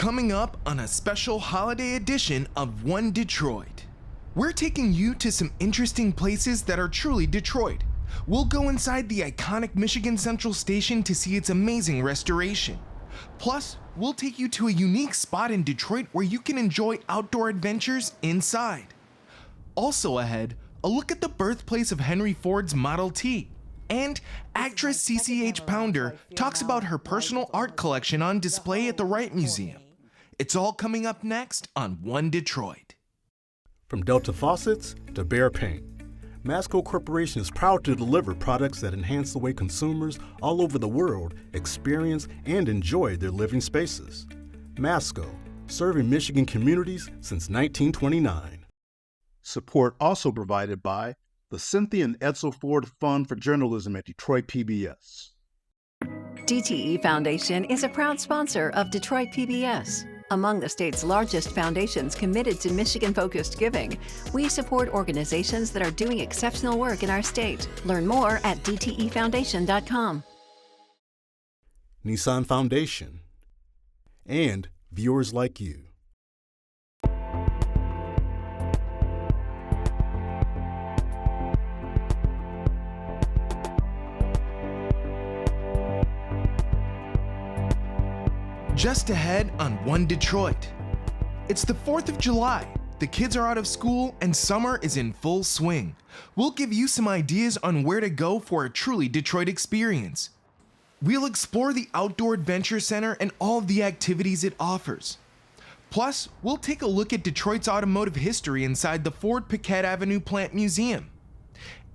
Coming up on a special holiday edition of One Detroit. We're taking you to some interesting places that are truly Detroit. We'll go inside the iconic Michigan Central Station to see its amazing restoration. Plus, we'll take you to a unique spot in Detroit where you can enjoy outdoor adventures inside. Also ahead, a look at the birthplace of Henry Ford's Model T. And actress CCH Pounder talks about her personal art collection on display at the Wright Museum. It's all coming up next on One Detroit. From Delta faucets to Behr paint, Masco Corporation is proud to deliver products that enhance the way consumers all over the world experience and enjoy their living spaces. Masco, serving Michigan communities since 1929. Support also provided by the Cynthia and Edsel Ford Fund for Journalism at Detroit PBS. DTE Foundation is a proud sponsor of Detroit PBS. Among the state's largest foundations committed to Michigan-focused giving, we support organizations that are doing exceptional work in our state. Learn more at dtefoundation.com. Nissan Foundation, and viewers like you. Just ahead on One Detroit. It's the 4th of July. The kids are out of school and summer is in full swing. We'll give you some ideas on where to go for a truly Detroit experience. We'll explore the Outdoor Adventure Center and all of the activities it offers. Plus, we'll take a look at Detroit's automotive history inside the Ford Piquette Avenue Plant Museum.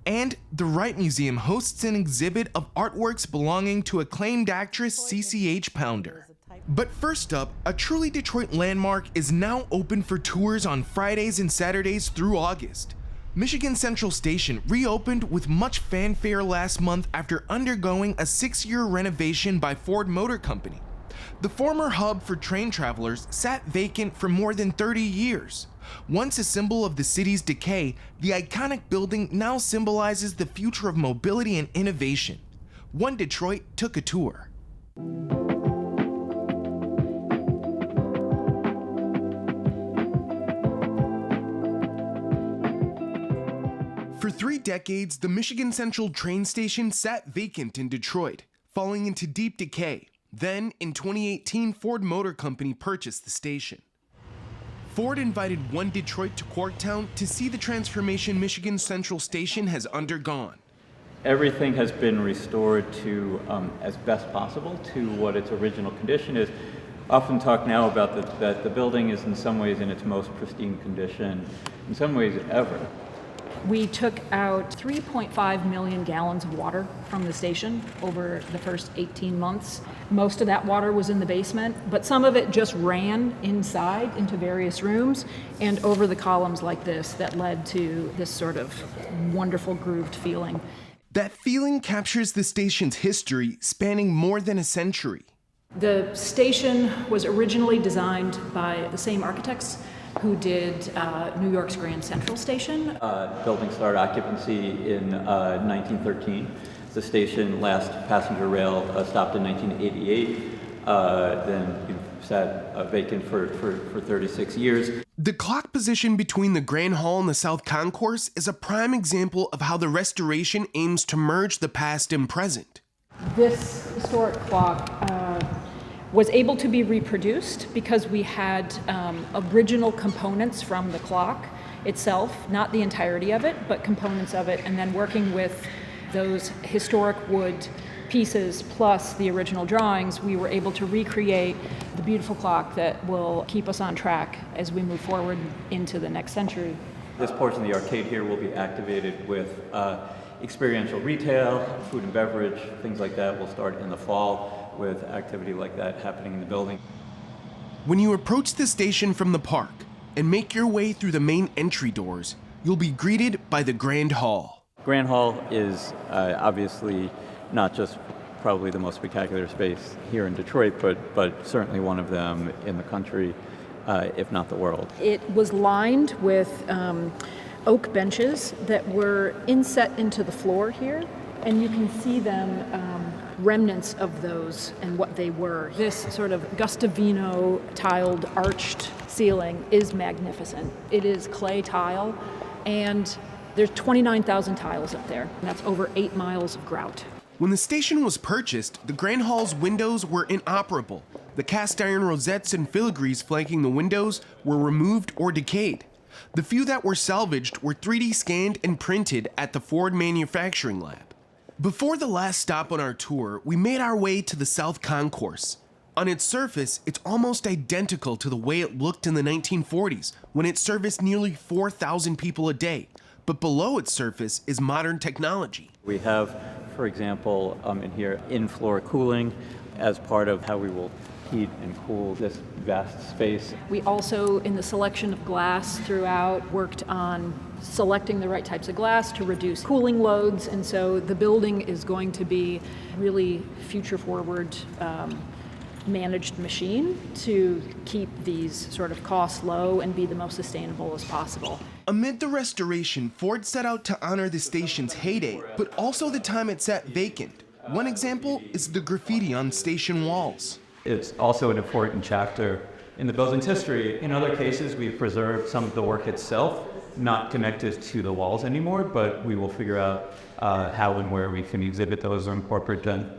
And the Wright Museum hosts an exhibit of artworks belonging to acclaimed actress CCH Pounder. But first up, a truly Detroit landmark is now open for tours on Fridays and Saturdays through August. Michigan Central Station reopened with much fanfare last month after undergoing a 6-year renovation by Ford Motor Company. The former hub for train travelers sat vacant for more than 30 years. Once a symbol of the city's decay, the iconic building now symbolizes the future of mobility and innovation. One Detroit took a tour. For 3 decades, the Michigan Central train station sat vacant in Detroit, falling into deep decay. Then, in 2018, Ford Motor Company purchased the station. Ford invited One Detroit to Corktown to see the transformation Michigan Central Station has undergone. Everything has been restored to, as best possible, to what its original condition is. Often talk now about that the building is in some ways in its most pristine condition, in some ways ever. We took out 3.5 million gallons of water from the station over the first 18 months. Most of that water was in the basement, but some of it just ran inside into various rooms and over the columns like this that led to this sort of wonderful grooved feeling. That feeling captures the station's history spanning more than a century. The station was originally designed by the same architects who did New York's Grand Central Station. Building started occupancy in 1913. The station last passenger rail stopped in 1988. Then sat vacant for 36 years. The clock position between the Grand Hall and the South Concourse is a prime example of how the restoration aims to merge the past and present. This historic clock was able to be reproduced because we had original components from the clock itself, not the entirety of it, but components of it, and then working with those historic wood pieces plus the original drawings, we were able to recreate the beautiful clock that will keep us on track as we move forward into the next century. This portion of the arcade here will be activated with experiential retail, food and beverage, things like that will start in the fall with activity like that happening in the building. When you approach the station from the park and make your way through the main entry doors, you'll be greeted by the Grand Hall. Grand Hall is obviously not just probably the most spectacular space here in Detroit, but certainly one of them in the country, if not the world. It was lined with oak benches that were inset into the floor here, and you can see them remnants of those and what they were. This sort of Gustavino tiled arched ceiling is magnificent. It is clay tile, and there's 29,000 tiles up there, and that's over 8 miles of grout. When the station was purchased, the Grand Hall's windows were inoperable. The cast iron rosettes and filigrees flanking the windows were removed or decayed. The few that were salvaged were 3D scanned and printed at the Ford manufacturing lab. Before the last stop on our tour, we made our way to the South Concourse. On its surface, it's almost identical to the way it looked in the 1940s, when it serviced nearly 4,000 people a day. But below its surface is modern technology. We have, for example, in here, in-floor cooling as part of how we will heat and cool this vast space. We also, in the selection of glass throughout, worked on selecting the right types of glass to reduce cooling loads, and so the building is going to be really future-forward managed machine to keep these sort of costs low and be the most sustainable as possible. Amid the restoration, Ford set out to honor the station's heyday, but also the time it sat vacant. One example is the graffiti on station walls. It's also an important chapter in the building's history. In other cases, we've preserved some of the work itself, not connected to the walls anymore, but we will figure out how and where we can exhibit those or incorporate them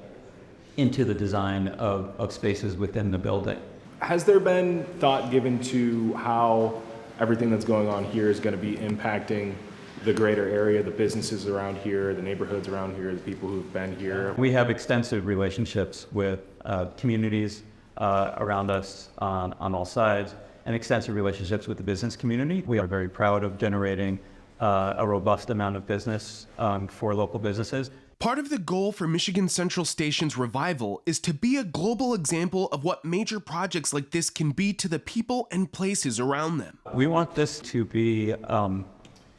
into the design of spaces within the building. Has there been thought given to how everything that's going on here is going to be impacting the greater area, the businesses around here, the neighborhoods around here, the people who've been here? We have extensive relationships with communities around us on all sides, and extensive relationships with the business community. We are very proud of generating a robust amount of business for local businesses. Part of the goal for Michigan Central Station's revival is to be a global example of what major projects like this can be to the people and places around them. We want this to be an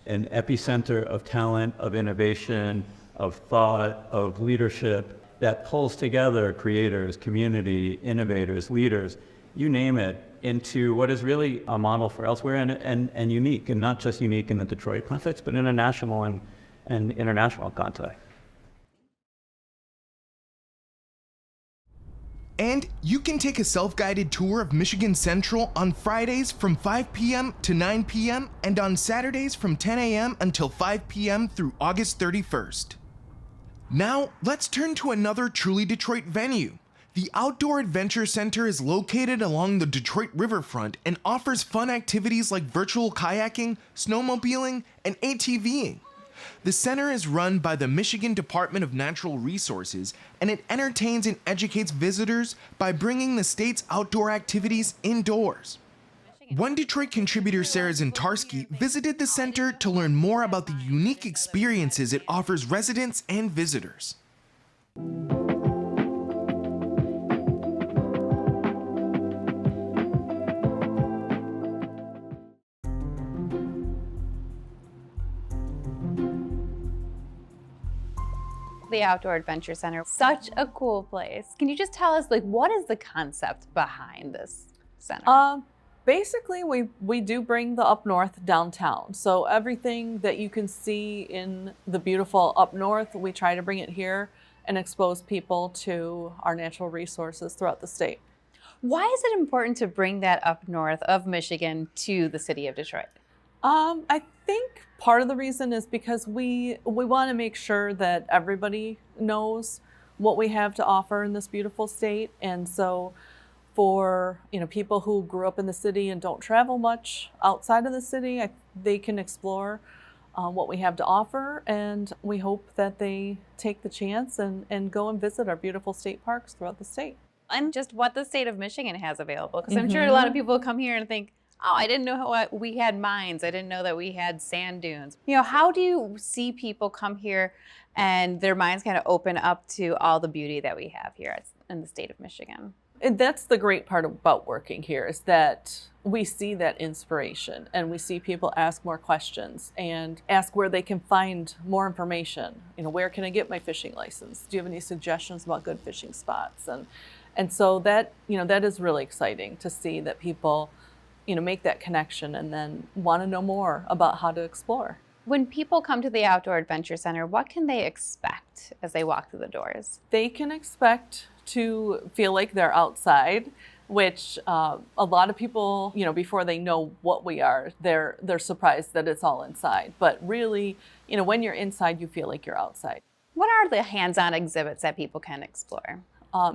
epicenter of talent, of innovation, of thought, of leadership that pulls together creators, community, innovators, leaders, you name it, into what is really a model for elsewhere and unique, and not just unique in the Detroit context, but in a national and international context. And you can take a self-guided tour of Michigan Central on Fridays from 5 p.m. to 9 p.m. and on Saturdays from 10 a.m. until 5 p.m. through August 31st. Now, let's turn to another truly Detroit venue. The Outdoor Adventure Center is located along the Detroit riverfront and offers fun activities like virtual kayaking, snowmobiling, and ATVing. The center is run by the Michigan Department of Natural Resources, and it entertains and educates visitors by bringing the state's outdoor activities indoors. One Detroit contributor, Sarah Zintarski, visited the center to learn more about the unique experiences it offers residents and visitors. The Outdoor Adventure Center, such a cool place. Can you just tell us, like, what is the concept behind this center? Basically, we do bring the up north downtown. So everything that you can see in the beautiful up north, we try to bring it here and expose people to our natural resources throughout the state. Why is it important to bring that up north of Michigan to the city of Detroit? I think part of the reason is because we want to make sure that everybody knows what we have to offer in this beautiful state. And so for people who grew up in the city and don't travel much outside of the city, they can explore what we have to offer. And we hope that they take the chance and go and visit our beautiful state parks throughout the state. And just what the state of Michigan has available. Because I'm sure a lot of people come here and think, oh, I didn't know we had mines. I didn't know that we had sand dunes. How do you see people come here and their minds kind of open up to all the beauty that we have here in the state of Michigan? And that's the great part about working here, is that we see that inspiration and we see people ask more questions and ask where they can find more information. Where can I get my fishing license? Do you have any suggestions about good fishing spots? And so that, that is really exciting to see that people make that connection and then want to know more about how to explore. When people come to the Outdoor Adventure Center, what can they expect as they walk through the doors? They can expect to feel like they're outside, which a lot of people, before they know what we are, they're surprised that it's all inside. But really, when you're inside, you feel like you're outside. What are the hands-on exhibits that people can explore?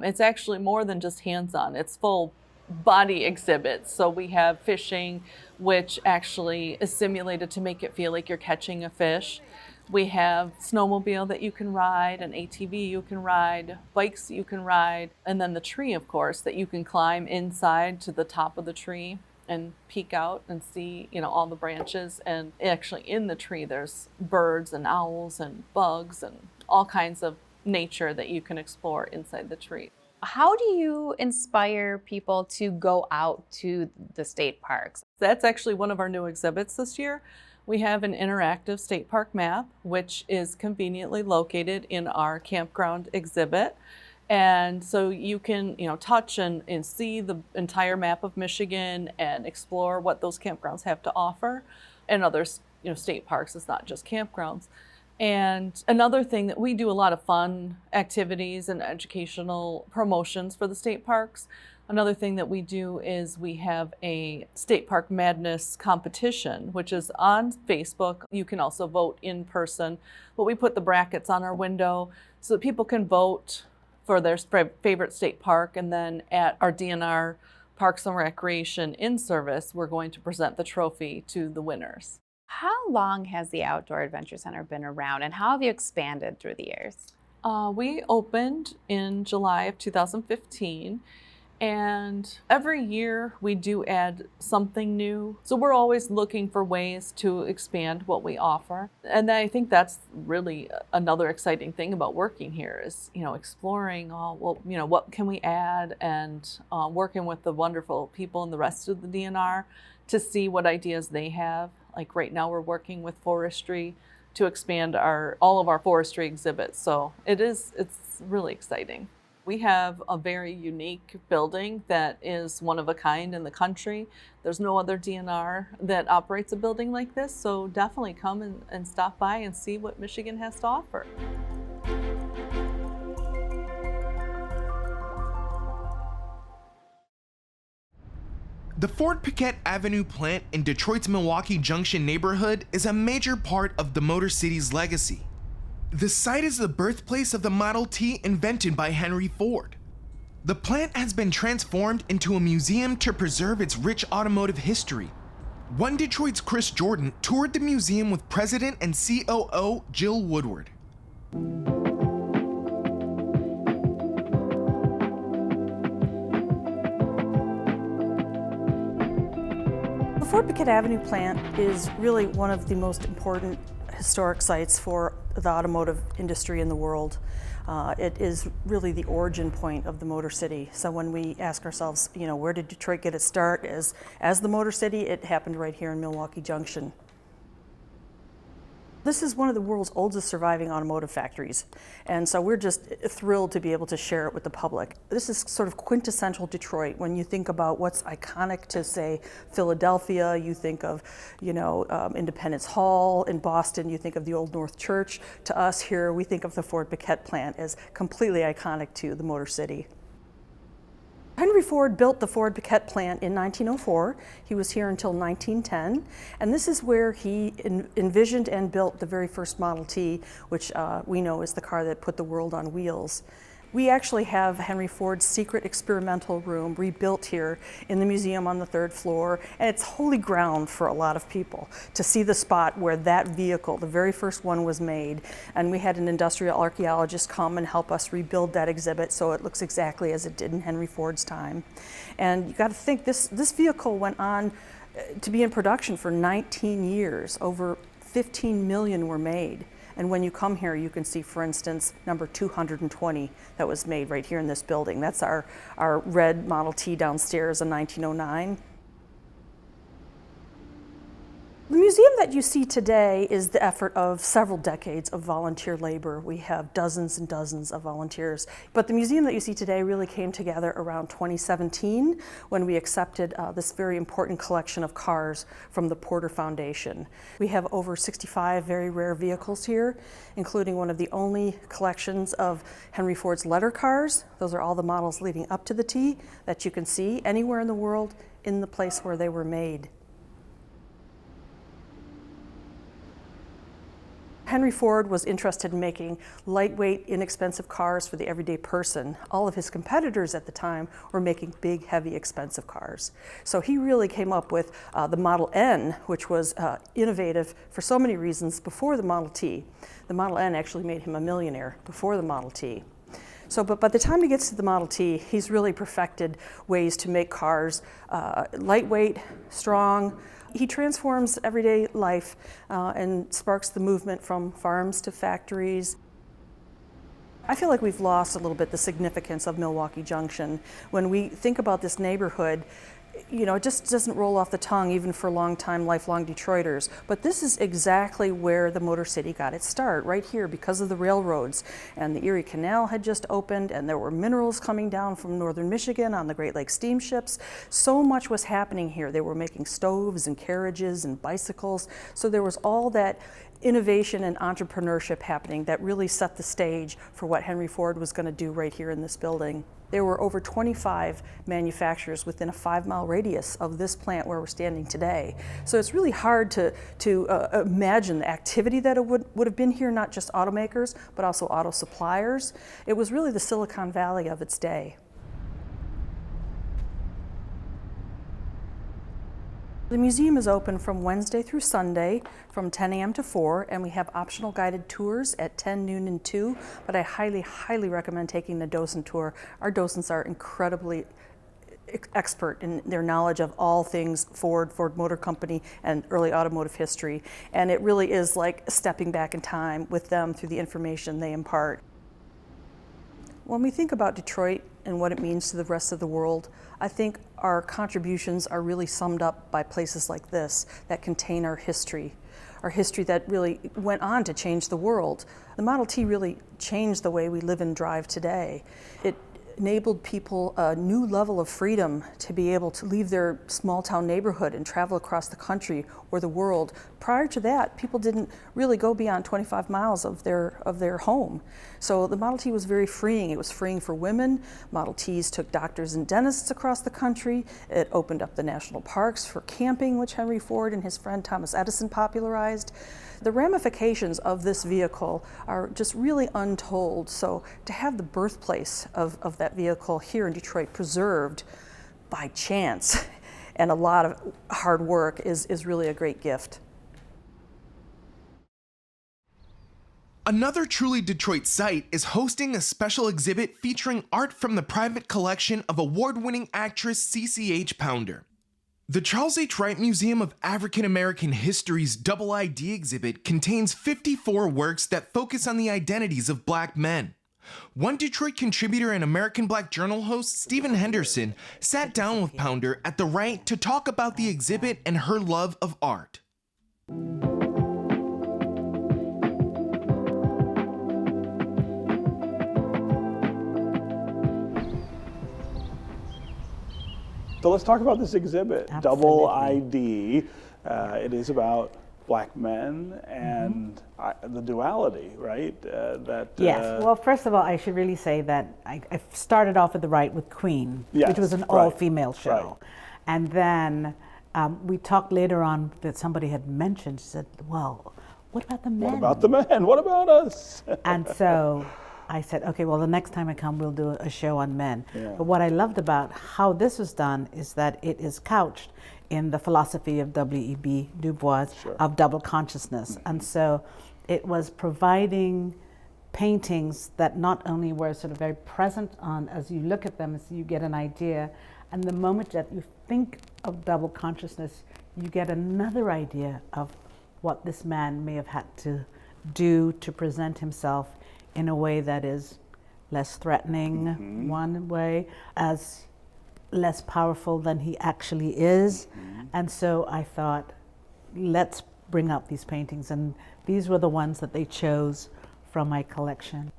It's actually more than just hands-on. It's full body exhibits. So we have fishing, which actually is simulated to make it feel like you're catching a fish. We have snowmobile that you can ride, an ATV you can ride, bikes you can ride, and then the tree, of course, that you can climb inside to the top of the tree and peek out and see, all the branches. And actually in the tree, there's birds and owls and bugs and all kinds of nature that you can explore inside the tree. How do you inspire people to go out to the state parks? That's actually one of our new exhibits this year. We have an interactive state park map, which is conveniently located in our campground exhibit. And so you can, touch and see the entire map of Michigan and explore what those campgrounds have to offer. And others, state parks, it's not just campgrounds. And another thing that we do a lot of fun activities and educational promotions for the state parks. Another thing that we do is we have a State Park Madness competition, which is on Facebook. You can also vote in person, but we put the brackets on our window so that people can vote for their favorite state park. And then at our DNR Parks and Recreation in-service, we're going to present the trophy to the winners. How long has the Outdoor Adventure Center been around, and how have you expanded through the years? We opened in July of 2015, and every year we do add something new. So we're always looking for ways to expand what we offer. And I think that's really another exciting thing about working here is, exploring, what can we add, and working with the wonderful people in the rest of the DNR to see what ideas they have. Like right now we're working with forestry to expand all of our forestry exhibits. So it's really exciting. We have a very unique building that is one of a kind in the country. There's no other DNR that operates a building like this. So definitely come and stop by and see what Michigan has to offer. The Ford Piquette Avenue plant in Detroit's Milwaukee Junction neighborhood is a major part of the Motor City's legacy. The site is the birthplace of the Model T invented by Henry Ford. The plant has been transformed into a museum to preserve its rich automotive history. One Detroit's Chris Jordan toured the museum with President and COO Jill Woodward. The Ford Piquette Avenue plant is really one of the most important historic sites for the automotive industry in the world. It is really the origin point of the Motor City. So when we ask ourselves, where did Detroit get its start as the Motor City, it happened right here in Milwaukee Junction. This is one of the world's oldest surviving automotive factories, and so we're just thrilled to be able to share it with the public. This is sort of quintessential Detroit. When you think about what's iconic to, say, Philadelphia, you think of, Independence Hall. In Boston, you think of the Old North Church. To us here, we think of the Ford Piquette plant as completely iconic to the Motor City. Henry Ford built the Ford Piquette plant in 1904. He was here until 1910, and this is where he envisioned and built the very first Model T, which we know is the car that put the world on wheels. We actually have Henry Ford's secret experimental room rebuilt here in the museum on the 3rd floor, and it's holy ground for a lot of people to see the spot where that vehicle, the very first one, was made. And we had an industrial archaeologist come and help us rebuild that exhibit so it looks exactly as it did in Henry Ford's time. And you got to think, this vehicle went on to be in production for 19 years. Over 15 million were made. And when you come here, you can see, for instance, number 220 that was made right here in this building. That's our red Model T downstairs in 1909. The museum that you see today is the effort of several decades of volunteer labor. We have dozens and dozens of volunteers. But the museum that you see today really came together around 2017 when we accepted this very important collection of cars from the Pounder Foundation. We have over 65 very rare vehicles here, including one of the only collections of Henry Ford's letter cars. Those are all the models leading up to the T that you can see anywhere in the world in the place where they were made. Henry Ford was interested in making lightweight, inexpensive cars for the everyday person. All of his competitors at the time were making big, heavy, expensive cars. So he really came up with the Model N, which was innovative for so many reasons before the Model T. The Model N actually made him a millionaire before the Model T. So, but by the time he gets to the Model T, he's really perfected ways to make cars lightweight, strong. He transforms everyday life and sparks the movement from farms to factories. I feel like we've lost a little bit the significance of Milwaukee Junction. When we think about this neighborhood, you know, it just doesn't roll off the tongue even for long-time, lifelong Detroiters. But this is exactly where the Motor City got its start, right here because of the railroads. And the Erie Canal had just opened, and there were minerals coming down from northern Michigan on the Great Lakes steamships. So much was happening here. They were making stoves and carriages and bicycles. So there was all that innovation and entrepreneurship happening that really set the stage for what Henry Ford was going to do right here in this building. There were over 25 manufacturers within a 5-mile radius of this plant where we're standing today. So it's really hard to imagine the activity that it would have been here, not just automakers, but also auto suppliers. It was really the Silicon Valley of its day. The museum is open from Wednesday through Sunday from 10 a.m. to 4, and we have optional guided tours at 10, noon, and 2, but I highly, highly recommend taking the docent tour. Our docents are incredibly expert in their knowledge of all things Ford, Ford Motor Company, and early automotive history, and it really is like stepping back in time with them through the information they impart. When we think about Detroit and what it means to the rest of the world, I think our contributions are really summed up by places like this that contain our history that really went on to change the world. The Model T really changed the way we live and drive today. It enabled people a new level of freedom to be able to leave their small town neighborhood and travel across the country or the world. Prior to that, people didn't really go beyond 25 miles of their home. So the Model T was very freeing. It was freeing for women. Model Ts took doctors and dentists across the country. It opened up the national parks for camping, which Henry Ford and his friend Thomas Edison popularized. The ramifications of this vehicle are just really untold. So to have the birthplace of that vehicle here in Detroit preserved by chance and a lot of hard work is really a great gift. Another truly Detroit site is hosting a special exhibit featuring art from the private collection of award-winning actress CCH Pounder. The Charles H. Wright Museum of African American History's Double ID exhibit contains 54 works that focus on the identities of Black men. One Detroit contributor and American Black Journal host, Stephen Henderson, sat down with Pounder at the Wright to talk about the exhibit and her love of art. So let's talk about this exhibit, Absolutely. Double ID. It is about Black men and the duality, right? Yes. Well, first of all, I should really say that I started off at the Wright with Queen, Yes, which was an right, all-female show. right. And then we talked later on that somebody had mentioned, said, well, what about the men? What about the men? What about us? And so I said, okay, well, the next time I come, we'll do a show on men. Yeah. But what I loved about how this was done is that it is couched in the philosophy of W.E.B. Du Bois Sure. of double consciousness. And so it was providing paintings that not only were sort of very present on, as you look at them, so you get an idea, and the moment that you think of double consciousness, you get another idea of what this man may have had to do to present himself in a way that is less threatening, one way, as less powerful than he actually is. And so I thought, let's bring out these paintings, and these were the ones that they chose from my collection.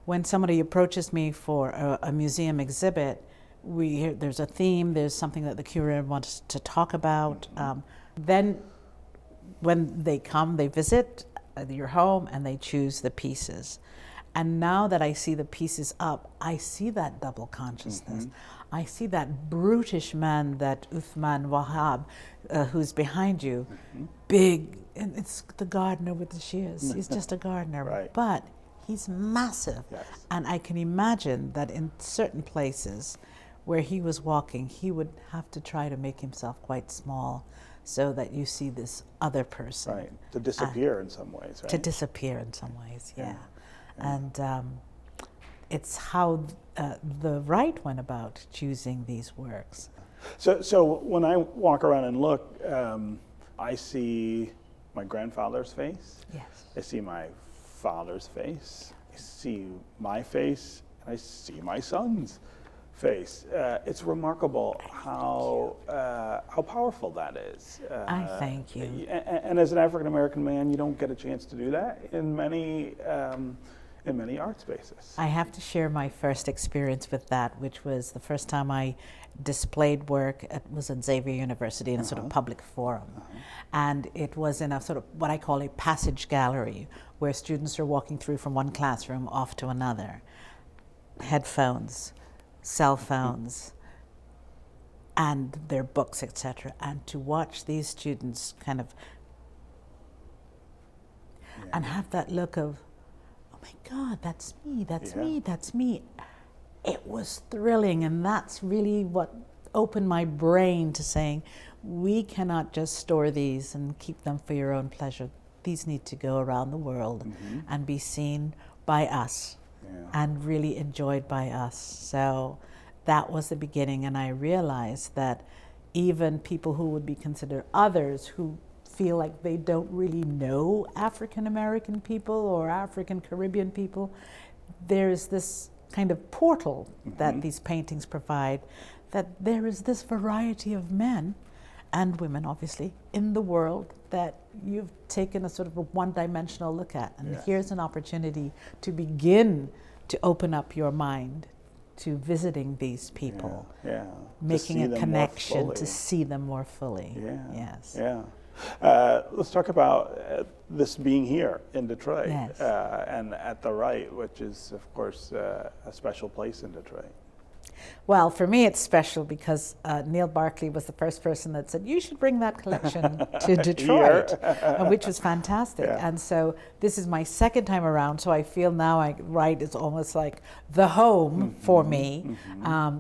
When somebody approaches me for a museum exhibit, there's a theme, there's something that the curator wants to talk about. Then when they come, they visit your home and they choose the pieces. And now that I see the pieces up, I see that double consciousness. I see that brutish man, that Uthman Wahab, who's behind you, big, and it's the gardener with the shears. He's just a gardener, Right. but he's massive. Yes. And I can imagine that in certain places where he was walking, he would have to try to make himself quite small so that you see this other person. Right. To disappear in some ways, right? To disappear in some ways, yeah. And it's how the Wright went about choosing these works. So when I walk around and look, I see my grandfather's face. Yes. I see my father's face. I see my face, and I see my son's face. It's remarkable how powerful that is. I thank you. And as an African American man, you don't get a chance to do that in many art spaces. I have to share my first experience with that, which was the first time I displayed work. It was at Xavier University in a sort of public forum. And it was in a sort of what I call a passage gallery, where students are walking through from one classroom off to another. Headphones, cell phones, and their books, etc. And to watch these students kind of and have that look of, oh my God, that's me, that's me, that's me. It was thrilling, and that's really what opened my brain to saying, we cannot just store these and keep them for your own pleasure. These need to go around the world and be seen by us and really enjoyed by us. So that was the beginning, and I realized that even people who would be considered others, who feel like they don't really know African American people or African Caribbean people, there's this kind of portal that these paintings provide, that there is this variety of men and women, obviously, in the world that you've taken a sort of a one-dimensional look at. And here's an opportunity to begin to open up your mind to visiting these people, making a connection to see them more fully. Let's talk about this being here in Detroit and at the Wright, which is, of course, a special place in Detroit. Well, for me, it's special because Neil Barkley was the first person that said, you should bring that collection to Detroit, which was fantastic. And so this is my second time around, so I feel now Wright is almost like the home for me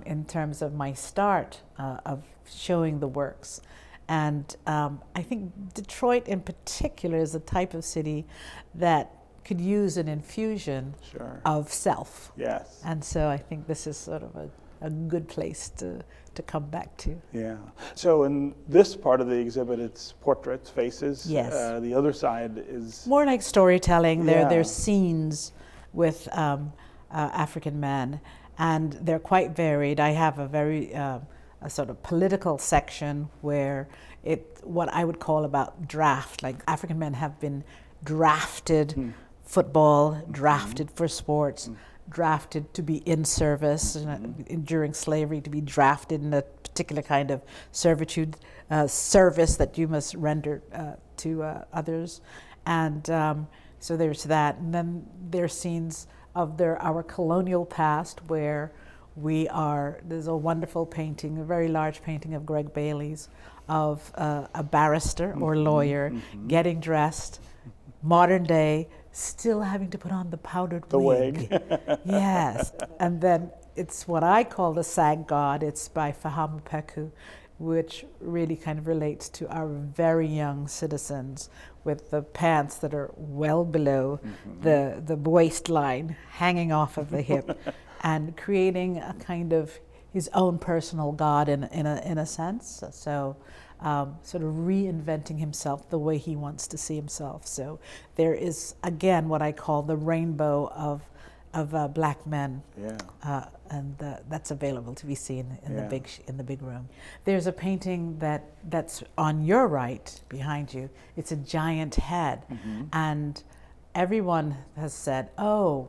in terms of my start of showing the works. And I think Detroit in particular is the type of city that could use an infusion of self. Yes. And so I think this is sort of a good place to come back to. Yeah. So in this part of the exhibit, it's portraits, faces. Yes. The other side is more like storytelling. There's scenes with African men, and they're quite varied. I have a very a sort of political section where what I would call about draft, like African men have been drafted football, drafted for sports, drafted to be in service during slavery, to be drafted in a particular kind of servitude, service that you must render to others. And so there's that. And then there's scenes of our colonial past where there's a wonderful painting, a very large painting of Greg Bailey's, of a barrister or lawyer getting dressed, modern day, still having to put on the powdered wig. Yes. And then it's what I call the Sag God. It's by Fahamu Peku, which really kind of relates to our very young citizens with the pants that are well below the waistline, hanging off of the hip, and creating a kind of his own personal God in a sense. So sort of reinventing himself the way he wants to see himself. So there is, again, what I call the rainbow of of black men, Yeah. and that's available to be seen in Yeah. the big room. There's a painting that's on your right behind you. It's a giant head, and everyone has said, "Oh,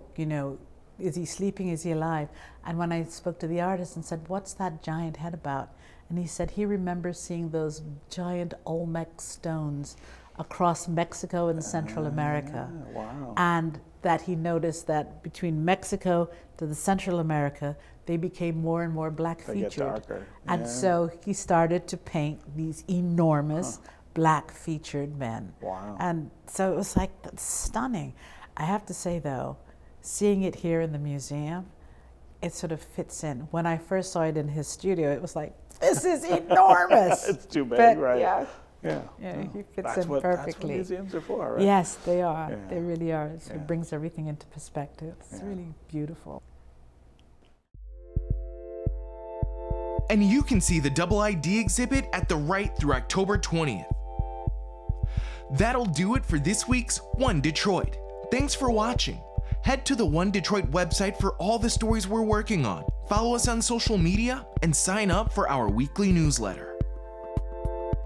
is he sleeping? Is he alive?" And when I spoke to the artist and said, "What's that giant head about?" And he said he remembers seeing those giant Olmec stones across Mexico and Central America. Wow. And that he noticed that between Mexico to the Central America, they became more and more black They get featured. darker. And Yeah. so he started to paint these enormous black featured men. Wow. And so it was like stunning. I have to say though, seeing it here in the museum, it sort of fits in. When I first saw it in his studio, it was like, this is enormous. It's too big, But, right? Yeah. Yeah. Yeah, Oh, he fits that's in what, perfectly. That's what museums are for, right? Yes, they are. Yeah. They really are. So Yeah. it brings everything into perspective. It's Yeah. really beautiful. And you can see the Double ID exhibit at the Wright through October 20th. That'll do it for this week's One Detroit. Thanks for watching. Head to the One Detroit website for all the stories we're working on. Follow us on social media and sign up for our weekly newsletter.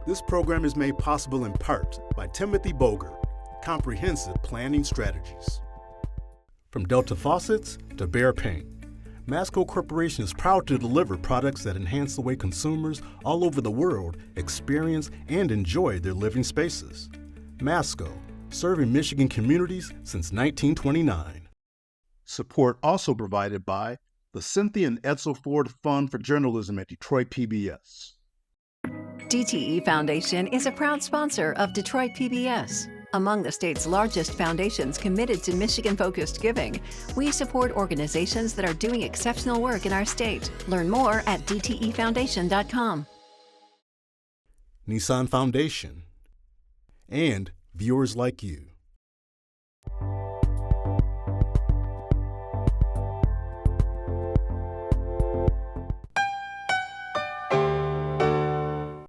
This program is made possible in part by Timothy Boger, Comprehensive Planning Strategies. From Delta Faucets to Behr Paint, Masco Corporation is proud to deliver products that enhance the way consumers all over the world experience and enjoy their living spaces. Masco, serving Michigan communities since 1929. Support also provided by the Cynthia and Edsel Ford Fund for Journalism at Detroit PBS. DTE Foundation is a proud sponsor of Detroit PBS. Among the state's largest foundations committed to Michigan-focused giving, we support organizations that are doing exceptional work in our state. Learn more at dtefoundation.com. Nissan Foundation, and viewers like you.